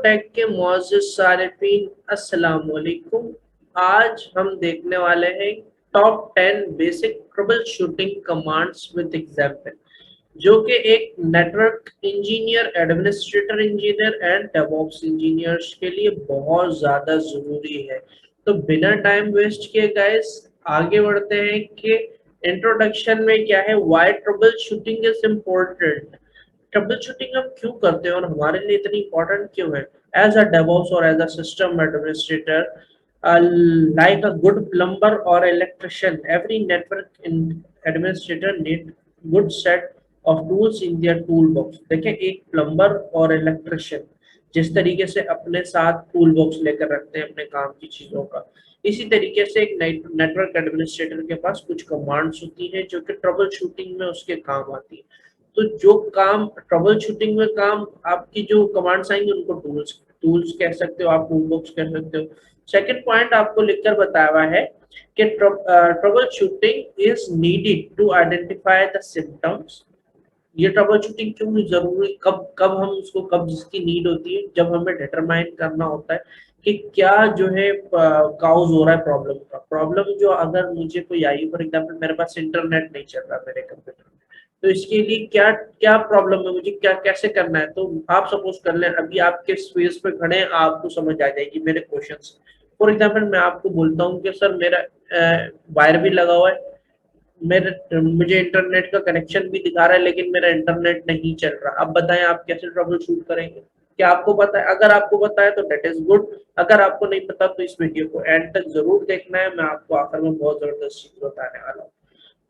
Take के मुअज़्ज़िज़ सारिफीन अस्सलाम वालेकुम। आज हम देखने वाले हैं top 10 basic trouble shooting commands with example, जो कि एक network engineer, administrator engineer and DevOps engineers के लिए बहुत ज़्यादा ज़रूरी है। तो बिना टाइम वेस्ट किए गाइस आगे बढ़ते हैं कि इंट्रोडक्शन में क्या है, why trouble shooting is important. Trouble shooting हम क्यों करते हैं और हमारे लिए इतनी इंपॉर्टेंट क्यों है? एज अ डेवऑप्स और as a system administrator, like a good plumber or electrician, every network administrator need good set of tools in their toolbox। देखें, एक प्लम्बर और इलेक्ट्रिशियन जिस तरीके से अपने साथ टूल बॉक्स लेकर रखते हैं अपने काम की चीजों का, इसी तरीके से एक नेटवर्क एडमिनिस्ट्रेटर के पास कुछ कमांड्स होती हैं जो कि ट्रबल शूटिंग में उसके काम आती है। तो जो काम ट्रबल शूटिंग में काम आपकी जो कमांड्स आएंगे उनको टूल्स टूल्स कह सकते हो, आप टूल बॉक्स कह सकते हो। सेकंड पॉइंट आपको लिखकर बताया हुआ है कि troubleshooting is needed to identify the symptoms. ये ट्रबल शूटिंग क्यों जरूरी, कब कब हम उसको, कब जिसकी नीड होती है, जब हमें डिटरमाइन करना होता है कि क्या जो है काउज हो रहा है प्रॉब्लम का। प्रॉब्लम जो अगर मुझे कोई आई, फॉर एग्जांपल मेरे पास इंटरनेट नहीं चल रहा मेरे कंप्यूटर में, तो इसके लिए क्या क्या प्रॉब्लम है, मुझे क्या कैसे करना है। तो आप सपोज कर लें अभी आप किस फेज पे खड़े हैं, आपको समझ आ जाएगी मेरे क्वेश्चन। फॉर एग्जाम्पल मैं आपको बोलता हूँ कि सर मेरा वायर भी लगा हुआ है, मेरे मुझे इंटरनेट का कनेक्शन भी दिखा रहा है, लेकिन मेरा इंटरनेट नहीं चल रहा। अब बताएं आप कैसे ट्रबल शूट करेंगे? क्या आपको पता है? अगर आपको पता है तो डेट इज गुड, अगर आपको नहीं पता तो इस वीडियो को एंड तक जरूर देखना है। मैं आपको आखिर में बहुत जबरदस्त चीज बताने वाला हूँ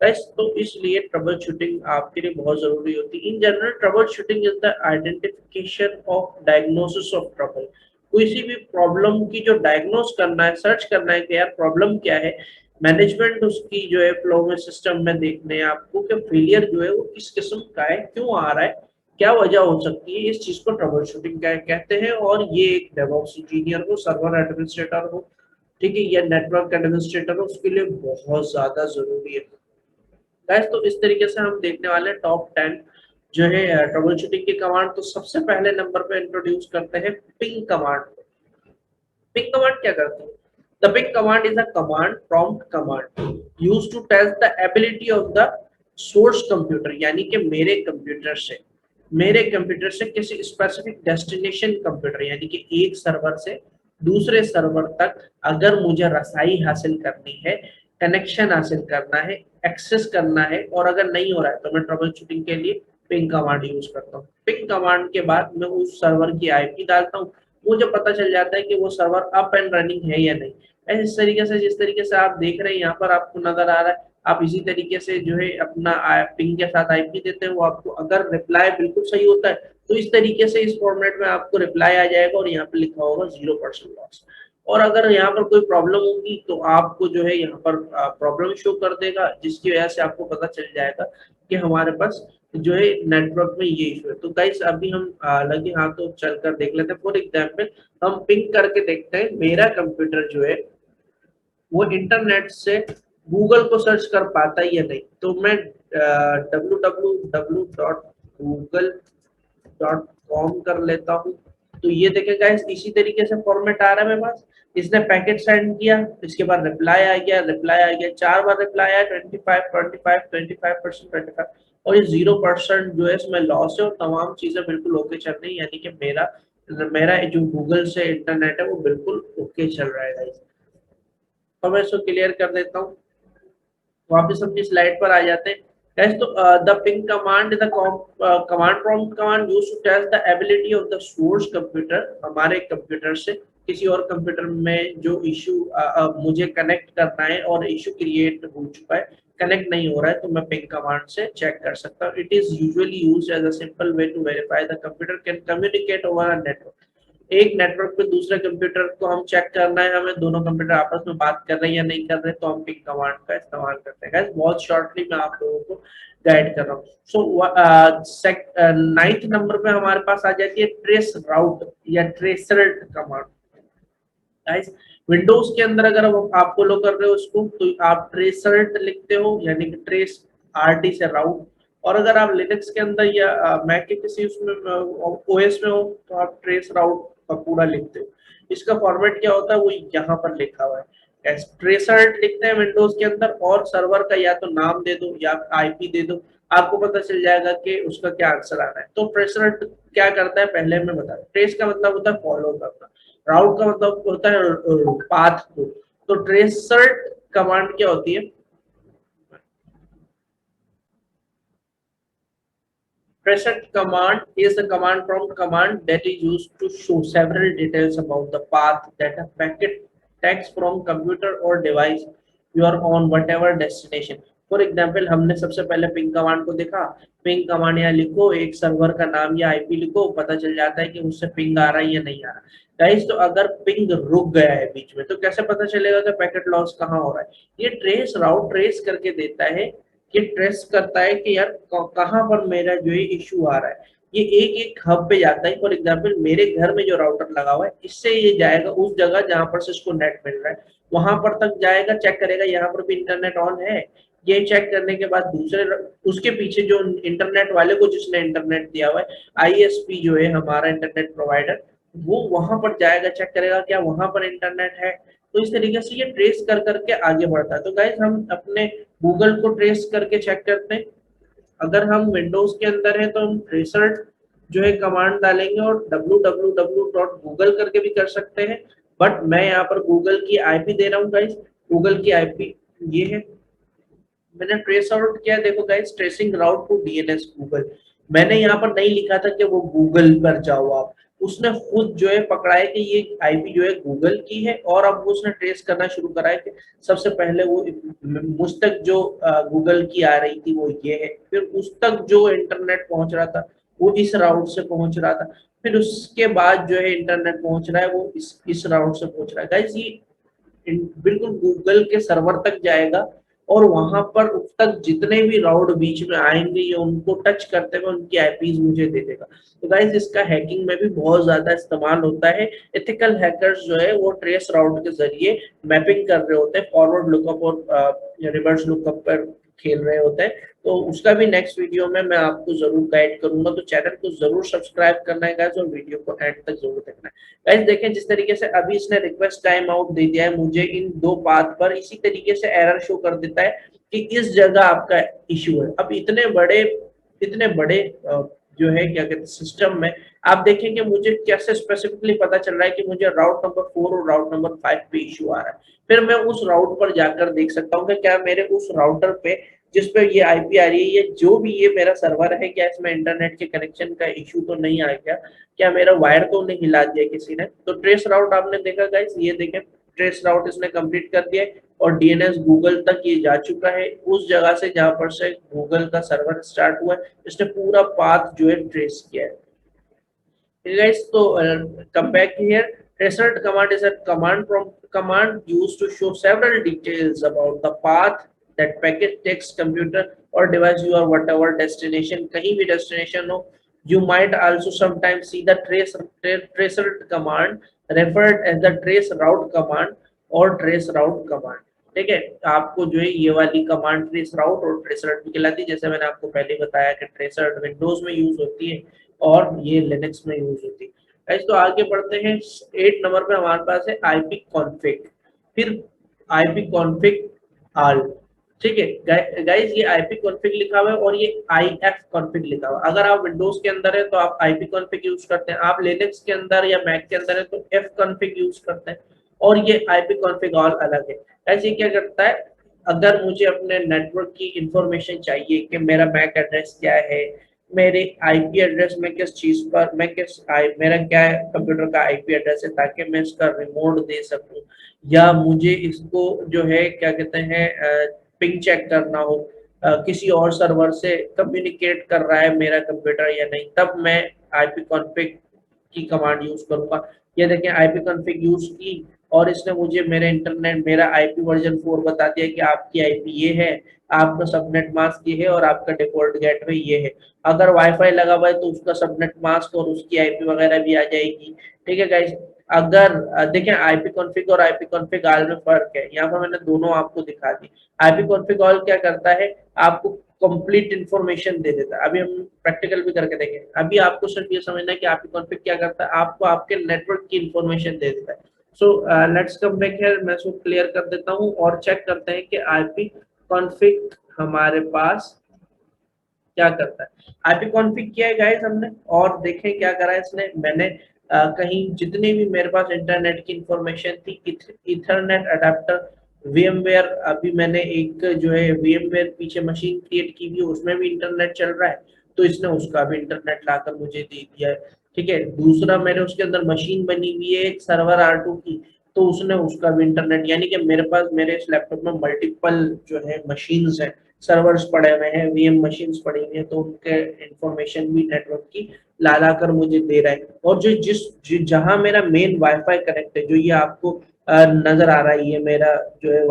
गाइस। तो इसलिए ट्रबल शूटिंग आपके लिए बहुत जरूरी होती है। In general trouble shooting is the identification of diagnosis of trouble. किसी भी प्रॉब्लम की जो डायग्नोस करना है, सर्च करना है कि यार प्रॉब्लम क्या है, मैनेजमेंट उसकी जो है फ्लो में सिस्टम में देखने हैं आपको कि फेलियर जो है वो किस किस्म का है, क्यों आ रहा है, क्या वजह हो सकती है। इस चीज को ट्रबल शूटिंग कहते हैं। और ये एक डेवऑप्स इंजीनियर हो, सर्वर एडमिनिस्ट्रेटर हो, ठीक है, या नेटवर्क एडमिनिस्ट्रेटर हो, उसके लिए बहुत ज्यादा जरूरी है गाइस। तो इस तरीके से हम देखने वाले हैं टॉप 10 जो है ट्रबल शूटिंग की कमांड। तो सबसे पहले नंबर पे इंट्रोड्यूस करते हैं पिंग कमांड। पिंग कमांड क्या करती है? The ping command is a command, prompt command used to test the ability of the source computer, यानी कि मेरे कंप्यूटर से किसी स्पेसिफिक डेस्टिनेशन कंप्यूटर, यानी कि एक सर्वर से दूसरे सर्वर तक अगर मुझे रसाई हासिल करनी है, कनेक्शन हासिल करना है, एक्सेस करना है, और अगर नहीं हो रहा है तो मैं ट्रबल शूटिंग के लिए पिंग कमांड यूज करता हूँ। पिंग कमांड के बाद मैं उस सर्वर की आईपी डालता हूँ, मुझे पता चल जाता है कि वो सर्वर अप एंड रनिंग है या नहीं। इस तरीके से, जिस तरीके से आप देख रहे हैं यहाँ पर आपको नजर आ रहा है, आप इसी तरीके से जो है अपना पिंग के साथ आईपी देते हैं। वो आपको अगर रिप्लाई बिल्कुल सही होता है तो इस तरीके से इस फॉर्मेट में आपको रिप्लाई आ जाएगा और यहाँ पे लिखा होगा 0% लॉस। और अगर यहाँ पर कोई प्रॉब्लम होगी तो आपको जो है यहाँ पर प्रॉब्लम शो कर देगा, जिसकी वजह से आपको पता चल जाएगा कि हमारे पास जो है नेटवर्क में ये इशू है। तो गाइस अभी हम लगे हाथों चलकर देख लेते हैं। फॉर एग्जांपल हम पिंग करके देखते हैं मेरा कंप्यूटर जो है वो इंटरनेट से गूगल को सर्च कर पाता है या नहीं। तो मैं www.google.com कर लेता हूँ। तो ये देखें गाइस, इसी तरीके से फॉर्मेट आ रहा है मेरे पास। इसने पैकेट सेंड किया, इसके बाद रिप्लाई आ गया, 4 बार रिप्लाई आया, 25 25 25% 25, और ये 0% जो है इसमें लॉस है और तमाम चीजें बिल्कुल ओके चल रही है, यानी कि मेरा मेरा जो गूगल से इंटरनेट है वो बिल्कुल ओके चल रहा है गाइस। तो मैं इसको क्लियर कर देता हूँ, वापस अपनी स्लाइड पर आ जाते हैं। Guys, तो the ping command is the command prompt command used to test the ability of the source computer, हमारे कंप्यूटर से किसी और कंप्यूटर में जो इशू मुझे कनेक्ट करना है और इशू क्रिएट हो चुका है, कनेक्ट नहीं हो रहा है, तो मैं पिंग कमांड से चेक कर सकता हूँ। It is usually used as a simple way to verify the computer can communicate over a network. एक नेटवर्क पे दूसरे कंप्यूटर को हम चेक करना है, हमें दोनों कंप्यूटर आपस में बात कर रहे हैं या नहीं कर रहे, तो हम पिंग कमांड का इस्तेमाल करते हैं। गाइस बहुत शॉर्टली मैं आप लोगों को गाइड कर रहा हूँ। सो 9th नंबर पे हमारे पास आ जाती है ट्रेस राउट या ट्रेसर कमांड। गाइस विंडोज के अंदर अगर आप फॉलो कर रहे हो उसको तो आप ट्रेसर्ट लिखते हो, यानी कि ट्रेस आरटी से राउट। और अगर आप लिनक्स के अंदर या मैक के किसी उसमें ओएस में हो तो आप ट्रेस राउट पूरा लिखते हो। इसका फॉर्मेट क्या होता है वो यहाँ पर लिखा हुआ है। ट्रेसर्ट लिखते हैं विंडोज के अंदर और सर्वर का या तो नाम दे दो या आईपी दे दो, आपको पता चल जाएगा कि उसका क्या आंसर आना है। तो ट्रेसर्ट क्या करता है पहले मैं बता, ट्रेस का मतलब होता है फॉलो करना, राउट का मतलब होता है पाथ को। तो ट्रेसर्ट कमांड क्या होती है? Present command is a command prompt command that is used to show several details about the path that a packet takes from computer or device you are on whatever destination. For example हमने सबसे पहले ping command को देखा, ping command यहाँ लिखो, एक server का नाम या आईपी लिखो, पता चल जाता है कि उससे पिंग आ रहा है या नहीं आ रहा। गाइस तो अगर पिंग रुक गया है बीच में तो कैसे पता चलेगा कि पैकेट लॉस कहाँ हो रहा है? ये ट्रेस राउट ट्रेस करके देता है, ये ट्रेस करता है कि यार कहाँ पर मेरा जो है इशू आ रहा है। ये एक एक हब पे जाता है। फॉर एग्जांपल मेरे घर में जो राउटर लगा हुआ है इससे ये जाएगा उस जगह जहां पर से इसको नेट मिल रहा है, वहां पर तक जाएगा, चेक करेगा यहाँ पर भी इंटरनेट ऑन है। ये चेक करने के बाद दूसरे उसके पीछे जो इंटरनेट वाले को जिसने इंटरनेट दिया हुआ है, आईएसपी जो है हमारा इंटरनेट प्रोवाइडर, वो वहां पर जाएगा, चेक करेगा क्या वहां पर इंटरनेट है। तो इस तरीके से ये ट्रेस कर करके आगे बढ़ता है। तो गाइज हम अपने गूगल को ट्रेस करके चेक करते हैं। अगर हम विंडोज के अंदर है तो हम ट्रेसर जो है कमांड डालेंगे और www.google करके भी कर सकते हैं। बट मैं यहाँ पर गूगल की आईपी दे रहा हूँ गाइज, गूगल की आईपी ये है। मैंने ट्रेस आउट किया, देखो guys, tracing route to DNS Google. मैंने यहाँ पर नहीं लिखा था कि वो गूगल पर जाओ आप, उसने खुद जो है पकड़ा है कि ये आईपी जो है गूगल की है और अब उसने ट्रेस करना शुरू करा है कि सबसे पहले वो मुझ तक जो गूगल की आ रही थी वो ये है, फिर उस तक जो इंटरनेट पहुंच रहा था वो इस राउट से पहुंच रहा था, फिर उसके बाद जो है इंटरनेट पहुंच रहा है वो इस राउट से पहुंच रहा है। गाइस ये बिल्कुल गूगल के सर्वर तक जाएगा और वहां पर तक जितने भी राउट बीच में आएंगे ये उनको टच करते हुए उनकी आईपीज मुझे दे देगा। तो गाइस इसका हैकिंग में भी बहुत ज्यादा इस्तेमाल होता है। एथिकल हैकर्स जो है वो ट्रेस राउट के जरिए मैपिंग कर रहे होते हैं, फॉरवर्ड लुकअप और रिवर्स लुकअप पर खेल रहे होते हैं। तो उसका भी नेक्स्ट वीडियो में मैं आपको जरूर गाइड करूंगा। तो चैनल को जरूर सब्सक्राइब करना है गाइस और वीडियो को एंड तक जरूर देखना है। गाइस देखें जिस तरीके से अभी इसने रिक्वेस्ट टाइम आउट दे दिया है मुझे इन दो पाथ पर, इसी तरीके से एरर शो कर देता है कि इस जगह आपका इशू है। अब इतने बड़े जो है क्या कहते हैं सिस्टम में आप देखेंगे मुझे कैसे स्पेसिफिकली पता चल रहा है कि मुझे राउट नंबर 4 और राउट नंबर 5 पे इशू आ रहा है। फिर मैं उस राउट पर जाकर देख सकता हूँ कि क्या मेरे उस राउटर पे जिस पे ये आईपी आ रही है, ये जो भी ये मेरा सर्वर है, क्या इसमें इंटरनेट के कनेक्शन का इशू तो नहीं आ गया, क्या मेरा वायर तो नहीं हिला दिया किसी ने। तो ट्रेस राउट आपने देखा गाइस, ये देखें ट्रेस राउट इसने कंप्लीट कर दिया है और डीएनएस गूगल तक ये जा चुका है, उस जगह से जहां पर से गूगल का सर्वर स्टार्ट हुआ है, इसने पूरा पाथ जो है ट्रेस किया है। Guys, so come back here. Result command is a command used to show several details about the path that packet takes computer or device you or whatever destination, कहीं भी destination हो. You might also sometimes see the trace route command referred as the trace route command or trace route command. ठीक है, आपको जो है ये वाली कमांड ट्रेस राउट और ट्रेस राउट भी कहलाती है। जैसे मैंने आपको पहले बताया कि ट्रेस राउट विंडोज में यूज होती है और ये लिनक्स में यूज होती है। गाइस तो आगे बढ़ते हैं। 8 नंबर पे हमारे पास है आईपी कॉन्फिग, फिर आईपी कॉन्फिग आल। ठीक है गाइस, ये आईपी कॉन्फिग लिखा हुआ है और ये आईएफ कॉन्फिग लिखा हुआ है। अगर आप विंडोज के अंदर है तो आप आईपी कॉन्फिग यूज करते हैं, आप लिनक्स के अंदर या मैक के अंदर है तो एफ कॉन्फिग यूज करते हैं और ये आईपी कॉन्फिग ऑल अलग है। ऐसे क्या करता है, अगर मुझे अपने नेटवर्क की इंफॉर्मेशन चाहिए कि मेरा मैक एड्रेस क्या है, मेरे आईपी एड्रेस में किस चीज पर मैं मेरा क्या कंप्यूटर का आईपी एड्रेस है ताकि मैं इसका रिमोट दे सकूं, या मुझे इसको जो है क्या कहते हैं पिंग चेक करना हो, किसी और सर्वर से कम्युनिकेट कर रहा है मेरा कंप्यूटर या नहीं, तब मैं आईपी कॉन्फिग की कमांड यूज करूंगा। ये देखें आईपी कॉन्फिग यूज की और इसने मुझे मेरे इंटरनेट मेरा आईपी वर्जन 4 बता दिया कि आपकी आईपी ये है, आपका सबनेट मास्क ये है और आपका डिफॉल्ट गेटवे ये है। अगर वाईफाई लगा हुआ है तो उसका सबनेट मास्क और उसकी आईपी वगैरह भी आ जाएगी। ठीक है गाइस, अगर देखें आईपी कॉन्फ़िग और आईपी कॉन्फ़िग ऑल में फर्क है, यहाँ पर मैंने दोनों आपको दिखा दी। आईपी कॉन्फ़िग ऑल क्या करता है, आपको कंप्लीट इंफॉर्मेशन दे देता है। अभी हम प्रैक्टिकल भी करके देखेंगे। अभी आपको सिर्फ ये समझना है कि आईपी कॉन्फ़िग क्या करता है, आपको आपके नेटवर्क की इंफॉर्मेशन दे देता है। So let's come back here, मैं इसको क्लियर कर देता हूँ और चेक करते हैं कि आईपी कॉन्फ़िग हमारे पास क्या करता है। आईपी कॉन्फ़िग किया है गाइस हमने, और देखें क्या करा है इसने। मैंने कहीं जितने भी मेरे पास इंटरनेट की इंफॉर्मेशन थी, इथरनेट अडेप्टर, वीएमवेयर, अभी मैंने एक जो है वीएमवेयर पीछे मशीन क्रिएट की हुई है, उसमें भी इंटरनेट चल रहा है, तो इसने उसका भी इंटरनेट लाकर मुझे दे दिया है। ठीक है, दूसरा मैंने उसके अंदर मशीन बनी हुई है एक सर्वर R2 की, तो उसने उसका भी इंटरनेट, यानी कि मेरे पास मेरे इस लैपटॉप में मल्टीपल जो है मशीन्स हैं, सर्वर्स पड़े हुए हैं, वीएम मशीन्स पड़ी हुई हैं, तो उनके इंफॉर्मेशन भी नेटवर्क की ला ला कर मुझे दे रहा है। और जहां मेरा मेन वाईफाई कनेक्ट है, जो ये आपको नजर आ रहा है, ये मेरा जो है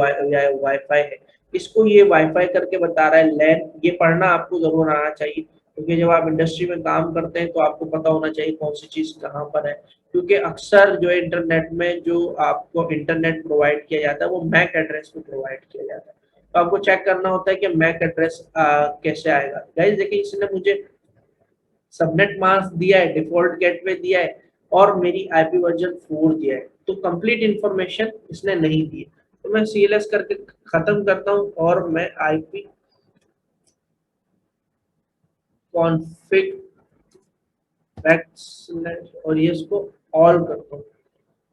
वाईफाई है, इसको ये वाईफाई करके बता रहा है लैन। ये पढ़ना आपको जरूर आना चाहिए, क्योंकि जब आप इंडस्ट्री में काम करते हैं तो आपको पता होना चाहिए कौन सी चीज कहाँ पर है। क्योंकि अक्सर जो है इंटरनेट में जो आपको इंटरनेट प्रोवाइड किया जाता है वो मैक एड्रेस पे प्रोवाइड किया जाता है। तो आपको चेक करना होता है कि मैक एड्रेस कैसे आएगा। गाइस देखिए, इसने मुझे सबनेट मास्क दिया है, डिफॉल्ट गेटवे दिया है, और मेरी आईपी वर्जन 4 दिया है, तो कंप्लीट इंफॉर्मेशन इसने नहीं दी है। तो मैं सीएलएस करके खत्म करता हूँ और मैं आईपी कॉन्फ़िग और ये इसको ऑल करता हूँ।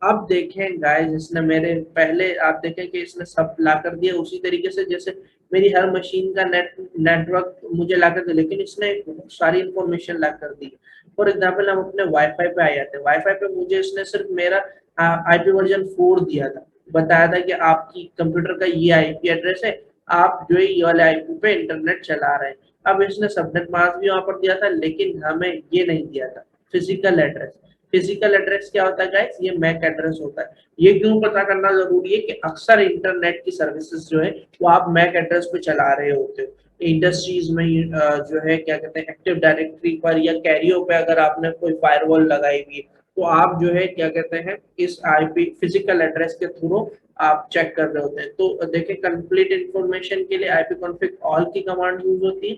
अब देखें गाइस, इसने मेरे पहले आप देखें कि इसने सब ला कर दिया उसी तरीके से जैसे मेरी हर मशीन का नेटवर्क मुझे ला कर दिया, लेकिन इसने बहुत सारी इंफॉर्मेशन ला कर दी। फॉर एग्जाम्पल हम अपने वाईफाई पे आ जाते हैं। वाईफाई पे मुझे इसने सिर्फ मेरा आईपी वर्जन 4 दिया था, बताया था कि आपकी कंप्यूटर का ये आईपी एड्रेस है, आप जो है ये वाले आईपी पे इंटरनेट चला रहे हैं। अब इसने सबनेट मास्क भी वहां पर दिया था, लेकिन हमें ये नहीं दिया था फिजिकल एड्रेस। फिजिकल एड्रेस क्या होता है गाइस, ये मैक एड्रेस होता है। ये क्यों पता करना जरूरी है कि अक्सर इंटरनेट की सर्विसेज जो है वो आप मैक एड्रेस पे चला रहे होते हो। इंडस्ट्रीज में जो है क्या कहते हैं, एक्टिव डायरेक्टरी पर या कैरियो पे अगर आपने कोई फायरवॉल लगाई हुई है, तो आप जो है क्या कहते हैं इस आईपी फिजिकल एड्रेस के थ्रू आप चेक कर रहे होते हैं। तो देखिए, कंप्लीट इंफॉर्मेशन के लिए आईपी कॉन्फ़िग ऑल की कमांड यूज होती है।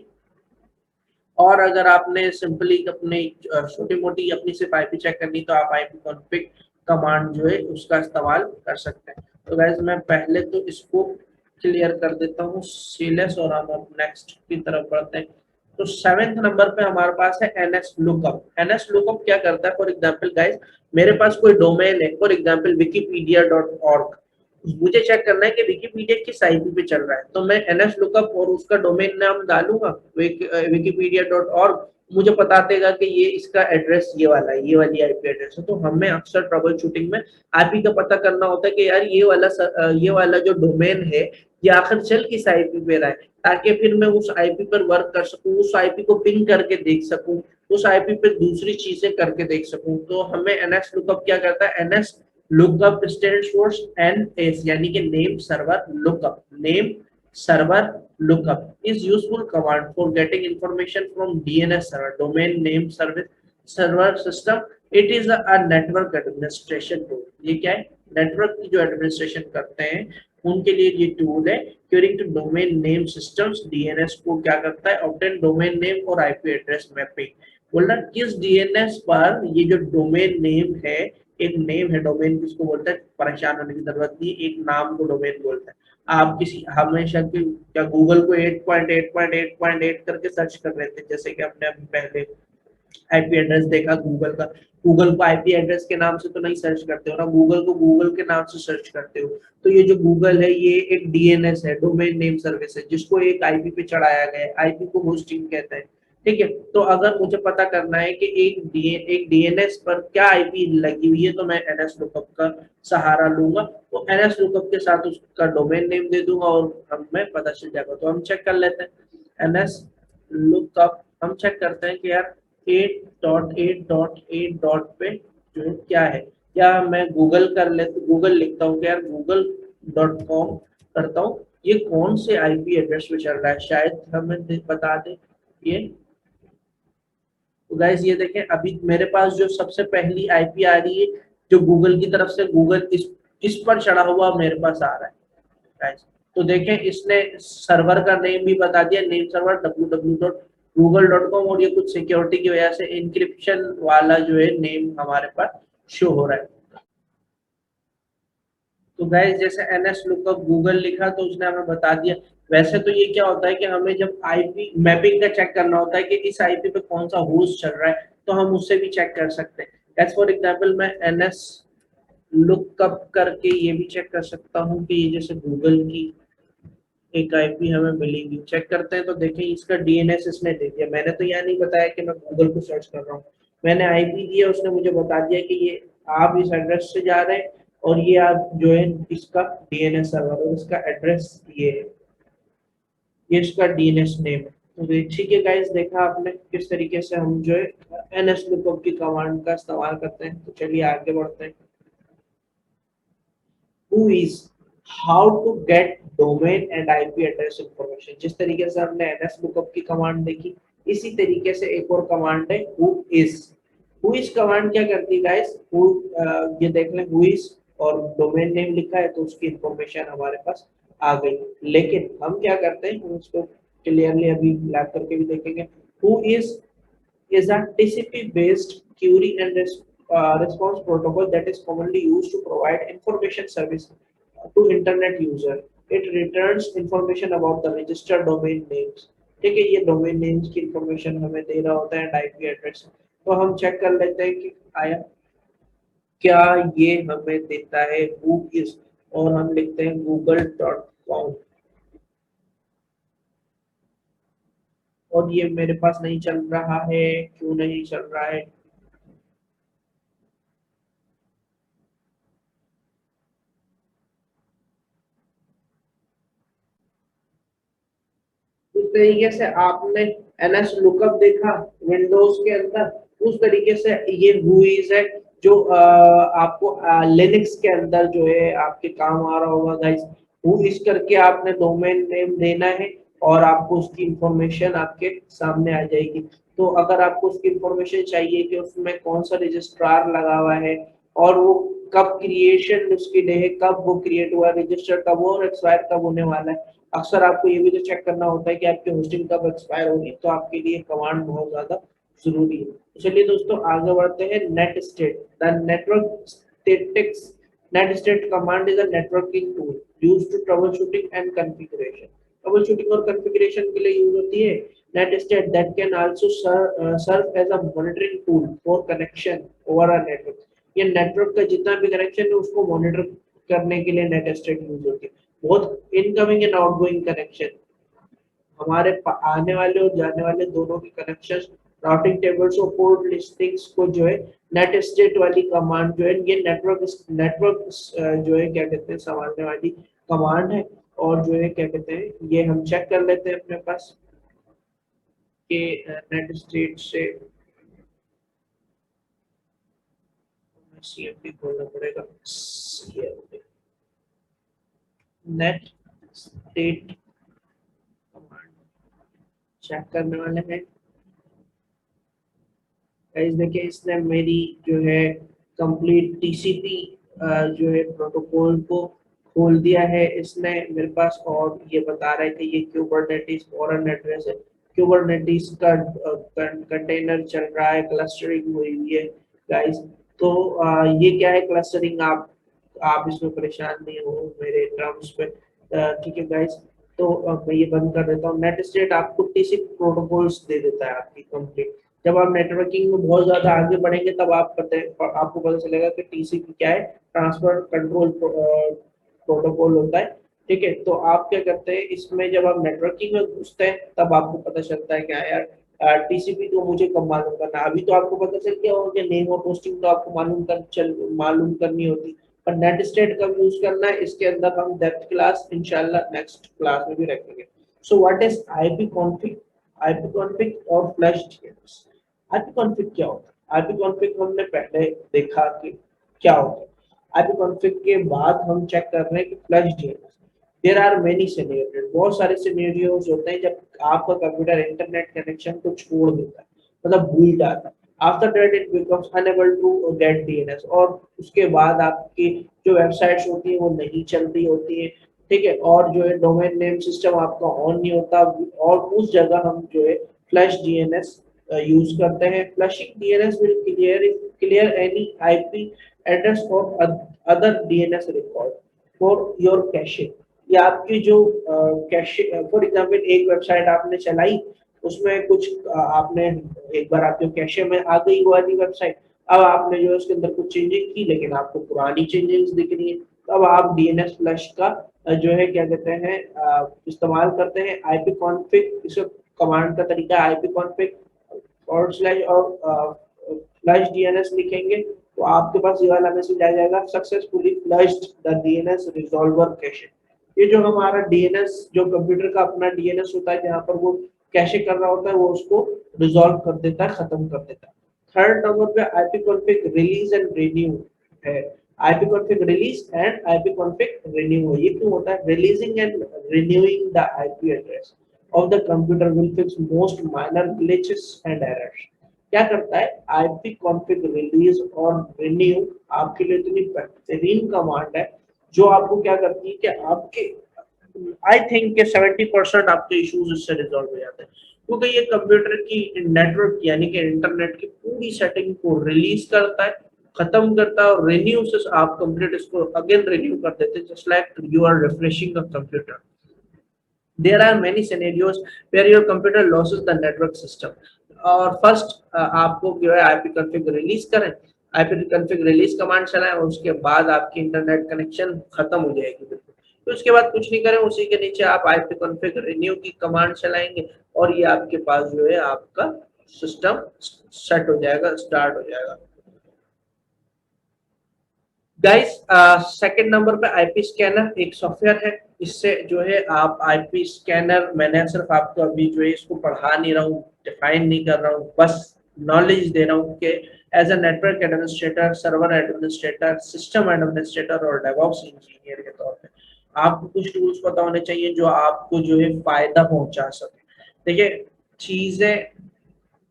और अगर आपने सिंपली अपने छोटी मोटी अपनी सिर्फ आईपी चेक करनी, तो आप आईपी कॉन्फ़िग कमांड जो है उसका इस्तेमाल कर सकते हैं। तो गाइस मैं पहले तो इसको क्लियर कर देता हूँ सीलेस, और हम अब नेक्स्ट की तरफ बढ़ते हैं। तो 7th नंबर पे हमारे पास है एनएस लुकअप। एनएस लुकअप क्या करता है, फॉर एग्जाम्पल गाइस मेरे पास कोई डोमेन है, फॉर एग्जाम्पल wikipedia.org, मुझे चेक करना है कि विकिपीडिया किस आईपी पे चल रहा है, तो मैं एनएस लुकअप और उसका डोमेन नाम डालूंगा wikipedia.org, मुझे बता देगा कि ये इसका एड्रेस ये वाला है, ये वाली आईपी एड्रेस है। तो हमें अक्सर ट्रबल शूटिंग में आईपी का पता करना होता है कि यार ये वाला जो डोमेन है ये आखिर चल किस आईपी पे रहा है, ताकि फिर मैं उस आईपी पर वर्क कर सकूं, उस आईपी को पिंग करके देख सकूं, उस आईपी पे दूसरी चीजें करके देख सकूं। तो हमें एनएस लुकअप क्या करता है, NS lookup stands for NS, यानी कि name server lookup। name server lookup is useful command for getting information from DNS server, domain name service server system। it is a network administration tool। ये क्या है, network की जो administration करते हैं उनके लिए ये टूल है। Querying to domain name systems, DNS को क्या करता है, ऑब्टेन डोमेन नेम और आईपी एड्रेस मैपिंग। बोल रहा किस डीएनएस पर ये जो डोमेन नेम है, एक नेम है, डोमेन किसको बोलते हैं, परेशान होने की जरूरत नहीं, एक नाम को डोमेन बोलते हैं। आप किसी हमेशा क्या गूगल को 8.8.8.8 करके सर्च कर रहे थे, जैसे कि हमने अभी पहले आईपी एड्रेस देखा गूगल का, गूगल को आईपी एड्रेस के नाम से तो नहीं सर्च करते हो ना, गूगल को गूगल के नाम से सर्च करते हो। तो ये जो गूगल है ये एक डीएनएस है, डोमेन नेम सर्विस है, जिसको एक आईपी पे चढ़ाया गया है। आईपी को होस्टिंग कहते हैं। ठीक है, तो अगर मुझे पता करना है कि एक डीएनएस पर क्या आईपी लगी हुई है, तो मैं एनएस लुकअप का सहारा लूंगा। तो एनएस लुकअप के साथ उसका डोमेन नेम दे दूंगा और हमें पता चल जाएगा। तो हम चेक कर लेते हैं एनएस लुकअप, हम चेक करते हैं कि यार 8.8.8 पे जो है क्या है, या मैं गूगल कर ले तो गूगल लिखता हूँ कि यार google.com करता हूँ, ये कौन से आईपी एड्रेस पे चल रहा है, शायद हमें बता दे ये। तो गाइस ये देखें, अभी मेरे पास जो सबसे पहली आईपी आ रही है जो गूगल की तरफ से गूगल इस पर चढ़ा हुआ मेरे पास आ रहा है guys। तो देखें इसने सर्वर का नेम भी बता दिया, नेम सर्वर www.google.com, और ये कुछ सिक्योरिटी की वजह से इंक्रिप्शन वाला जो है नेम हमारे पास शो हो रहा है। तो गाइस जैसे एनएस लुकअप गूगल लिखा तो उसने हमें बता दिया। वैसे तो ये क्या होता है कि हमें जब आईपी मैपिंग का चेक करना होता है कि इस आईपी पे कौन सा होस्ट चल रहा है, तो हम उससे भी चेक कर सकते हैं। एज फॉर एग्जाम्पल मैं एनएस लुकअप करके ये भी चेक कर सकता हूँ कि ये जैसे गूगल की एक आईपी हमें मिलेगी, चेक करते हैं। तो देखें इसका डीएनएस इसने दे दिया, मैंने तो यह नहीं बताया कि मैं गूगल को सर्च कर रहा हूँ, मैंने आईपी दिया, उसने मुझे बता दिया कि ये आप इस एड्रेस से जा रहे हैं और ये आप जो है इसका डीएनएस सर्वर और इसका एड्रेस ये इसका डीएनएस नेम है। तो ठीक है गाइस, देखा आपने किस तरीके से हम जो है एनएस लुकअप की कमांड का इस्तेमाल करते हैं। तो चलिए आगे बढ़ते हैं। Who is how to get domain and IP address information। जिस तरीके से हमने NS lookup की कमांड देखी, इसी तरीके से एक और कमांड है who is। who is command क्या करती है गाइस, ये देख लें who is और डोमेन नेम लिखा है तो उसकी इंफॉर्मेशन हमारे पास आ गई। लेकिन हम क्या करते हैं, हम उसको क्लियरली अभी लैब करके भी देखेंगे। who is a TCP-based query and response protocol that is commonly used to provide information service to internet user. It returns information about the registered domain names। ठीक है, ये डोमेन नेम्स की information हमें दे रहा होता है, आईपी एड्रेस। तो हम चेक कर लेते हैं कि आया क्या, ये हमें देता है who is, और हम लिखते हैं google.com, और ये मेरे पास नहीं चल रहा है, क्यों नहीं चल रहा है। उस तरीके से आपने एनएस लुकअप देखा विंडोज के अंदर, उस तरीके से ये हुईज है जो आपको लिनक्स के अंदर जो है आपके काम आ रहा होगा गाइस। हु इस करके आपने डोमेन नेम देना है और आपको उसकी इंफॉर्मेशन आपके सामने आ जाएगी। तो अगर आपको उसकी इंफॉर्मेशन चाहिए कि उसमें कौन सा रजिस्ट्रार लगा हुआ है और वो कब क्रिएशन उसकी डे है, कब वो क्रिएट हुआ, रजिस्टर कब हो और एक्सपायर कब होने वाला है। अक्सर आपको ये भी तो चेक करना होता है कि आपकी होस्टिंग कब एक्सपायर होगी, तो आपके लिए कमांड बहुत ज्यादा जरूरी है। तो चलिए दोस्तों आगे बढ़ते हैं। Netstat the network statistics netstat command is a networking tool used to troubleshooting and configuration. Troubleshooting और कॉन्फ़िगरेशन के लिए यूज होती है। Netstat that can also serve as a monitoring tool for connection over a network. ये network का जितना भी connection है उसको मॉनिटर करने के लिए नेट स्टेट यूज होती है। बहुत इनकमिंग एंड आउटगोइंग कनेक्शन, हमारे आने वाले और जाने वाले दोनों के कनेक्शन, राउटिंग टेबल्स और पोर्ट लिस्टिंग्स को जो है नेट स्टेट वाली कमांड जो है ये नेटवर्क जो है क्या कहते हैं संभालने वाली कमांड है। और जो है क्या कहते हैं ये हम चेक कर लेते हैं अपने पास कि नेट स्टेट से सीएमडी खोलना पड़ेगा। CMD netstat command check करने वाले हैं। गाइस देखिए इसने मेरी जो है कंप्लीट टीसीपी जो है प्रोटोकॉल को खोल दिया है इसने मेरे पास, और ये बता रहा है कि ये क्यूबरनेटिस फॉरेन एड्रेस है। क्यूबरनेटिस का कंटेनर चल रहा है, क्लस्टरिंग हुई हुई है गाइस। तो ये क्या है क्लस्टरिंग, आप इसमें परेशान नहीं हो मेरे टर्म्स पे, ठीक है गाइस। तो मैं ये बंद कर देता हूँ। नेट स्टेट आपको टीसीपी प्रोटोकॉल्स दे देता है आपकी कंप्लीट। जब आप नेटवर्किंग में बहुत ज्यादा आगे बढ़ेंगे तब आपको पता चलेगा कि टीसीपी क्या है, ट्रांसफर कंट्रोल प्रोटोकॉल होता है। ठीक है, तो आप क्या करते हैं इसमें जब आप नेटवर्किंग में घुसते हैं तब आपको पता चलता है क्या यार टीसीपी तो मुझे कब मालूम करना। अभी तो आपको पता चल गया होगा कि नेम और पोस्टिंग तो आपको मालूम करनी होती, पर नेट स्टेट कब यूज करना है इसके अंदर हम डेप्थ क्लास इंशाल्लाह नेक्स्ट क्लास में भी रखेंगे। So what is IP config, IP config और फ्लैश डीएनएस। आईपी कॉन्फिग क्या होता है, आईपी कॉन्फिग हमने पहले देखा कि क्या होता है। आईपी कॉन्फिग के बाद हम चेक कर रहे हैं कि flush DNS. There are many scenarios, बहुत सारे सिनेरियोज होते हैं जब आपका कंप्यूटर इंटरनेट कनेक्शन को छोड़ देता है, मतलब भूल जाता है। After that it becomes unable to get DNS, और उसके बाद आपकी जो वेबसाइट्स होती है वो नहीं चल रही होती है, ठीक है, और जो है डोमेन नेम सिस्टम आपका ऑन नहीं होता, और उस जगह हम जो है फ्लश डीएनएस यूज करते हैं। Flushing DNS will clear any IP address और other DNS record for your cache. या आपकी जो कैशे, फॉर एग्जांपल एक वेबसाइट आपने चलाई, उसमें कुछ आपने एक बार आपके कैशे में आ गई वो वाली वेबसाइट, अब आपने जो है उसके अंदर कुछ चेंजिंग की लेकिन आपको पुरानी चेंजिंग्स दिख रही है, तब आप डीएनएस फ्लश का जो है क्या कहते हैं इस्तेमाल करते हैं। आईपी कॉन्फ़िग, इस कमांड का तरीका आईपी कॉन्फ़िग / और फ्लश डीएनएस लिखेंगे तो आपके पास ये वाला मैसेज आ जाएगा, successfully flushed the DNS resolver cache. ये जो हमारा डीएनएस, जो कंप्यूटर का अपना डीएनएस होता है जहाँ पर वो कैशे कर रहा होता है, वो उसको रिजॉल्व कर देता है, खत्म कर देता है। थर्ड नंबर पे IP config release and renew है। IP config release and IP config renew है। ये क्यों होता है? Releasing and renewing the IP address of the computer will fix most minor glitches and errors। क्या करता है आईपी कॉन्फ़िग रिलीज और रिन्यू, आपके लिए इतनी बेहतरीन कमांड है जो आपको क्या करती है कि आपके आई थिंक के 70% आपके इश्यूज इससे रिजॉल्व हो जाते हैं, क्योंकि ये कंप्यूटर की नेटवर्क यानी कि इंटरनेट की पूरी सेटिंग को रिलीज करता है, खत्म करता है, और रिन्यू से आप कंप्लीट इसको अगेन रिन्यू कर देते हैं, just like you are refreshing a computer. There are many scenarios where your computer loses the network system। और फर्स्ट आपको जो है आईपी कॉन्फ़िग रिलीज करें, आईपी कॉन्फ़िग रिलीज कमांड चलाएं, और उसके बाद आपकी इंटरनेट कनेक्शन खत्म हो जाएगी बिल्कुल। तो उसके बाद कुछ नहीं करें, उसी के नीचे आप आईपी कॉन्फ़िग रिन्यू की कमांड चलाएंगे और ये आपके पास जो है आपका सिस्टम सेट हो जाएगा, स्टार्ट हो जाएगा। गाइस सेकंड नंबर पे आईपी स्कैनर एक सॉफ्टवेयर है। इससे जो है आप आईपी स्कैनर, मैंने सिर्फ आपको अभी जो है इसको पढ़ा नहीं रहा हूँ, डिफाइन नहीं कर रहा हूँ, बस नॉलेज दे रहा हूँ कि as a network administrator, server administrator, system administrator और डेवऑप्स इंजीनियर के तौर पे आपको कुछ टूल्स पता होने चाहिए जो आपको जो है फायदा पहुंचा सके। देखिए, चीजें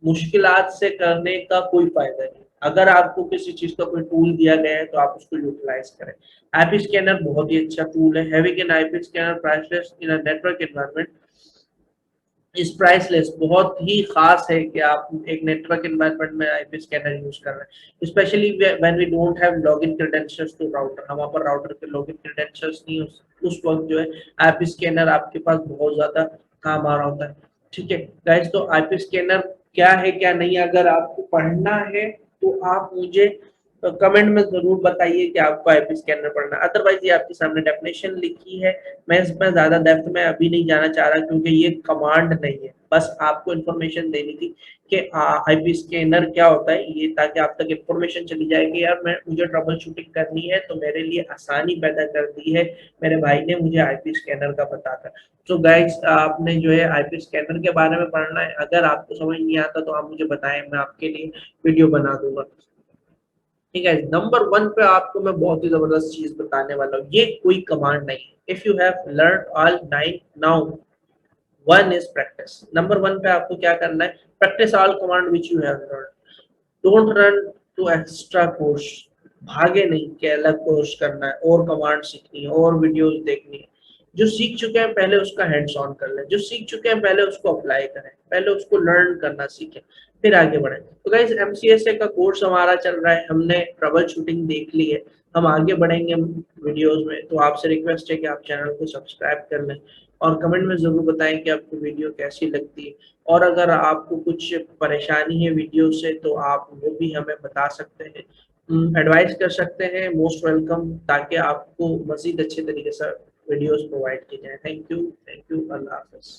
मुश्किलात से करने का कोई फायदा नहीं। अगर आपको किसी चीज का कोई टूल दिया गया है तो आप उसको यूटिलाइज करें। आईपी स्कैनर बहुत ही अच्छा टूल है। Having an IP scanner priceless in a network environment is priceless. बहुत ही खास है कि आप एक नेटवर्क एनवायरनमेंट में आईपी स्कैनर यूज कर रहे हैं, specially when we don't have login credentials to router. हमारे पर राउटर के लॉगिन क्रेडेंशियल्स नहीं, उस वक्त जो है आईपी स्कैनर आपके पास बहुत ज्यादा काम आ रहा होता है। ठीक है गाइस, तो आईपी स्कैनर क्या है क्या नहीं, अगर आपको पढ़ना है तो आप मुझे कमेंट में जरूर बताइए कि आपको आईपी स्कैनर पढ़ना। अदरवाइज ये आपके सामने डेफिनेशन लिखी है, मैं इसमें ज्यादा डेप्थ में अभी नहीं जाना चाह रहा क्योंकि ये कमांड नहीं है, बस आपको इन्फॉर्मेशन देनी थी कि आईपी स्कैनर क्या होता है, ये ताकि आप तक इन्फॉर्मेशन चली जाए कि यार मैं मुझे ट्रबल शूटिंग करनी है तो मेरे लिए आसानी पैदा कर दी है मेरे भाई ने मुझे आईपी स्कैनर का बताकर। तो गाइस, आपने जो है आईपी स्कैनर के बारे में पढ़ना है, अगर आपको समझ नहीं आता तो आप मुझे बताएं, मैं आपके लिए वीडियो बना दूंगा। ठीक है, नंबर 1 पे आपको मैं बहुत ही जबरदस्त चीज बताने वाला हूँ। ये कोई कमांड नहीं है। If you have learn all 9 now, 1 is practice. नंबर 1 पे आपको क्या करना है? Practice all command which you have learn. Don't run to extra course. भागे नहीं कि अलग कोर्स करना है और कमांड सीखनी है और वीडियोस देखनी है। जो सीख चुके हैं पहले उसका हैंड्स ऑन कर लें, जो सीख चुके हैं पहले उसको अप्लाई करें, पहले उसको लर्न करना सीखें, फिर आगे बढ़े। तो गाइस, एमसीएसए का कोर्स हमारा चल रहा है, हमने ट्रबल शूटिंग देख ली है, हम आगे बढ़ेंगे वीडियोस में। तो आपसे रिक्वेस्ट है कि आप चैनल को सब्सक्राइब कर लें और कमेंट में जरूर बताएं कि आपको वीडियो कैसी लगती है, और अगर आपको कुछ परेशानी है वीडियो से तो आप वो भी हमें बता सकते हैं, एडवाइस कर सकते हैं, मोस्ट वेलकम, ताकि आपको मजीद अच्छे तरीके से वीडियोस प्रोवाइड की जाए। Thank you, Allah Hafiz.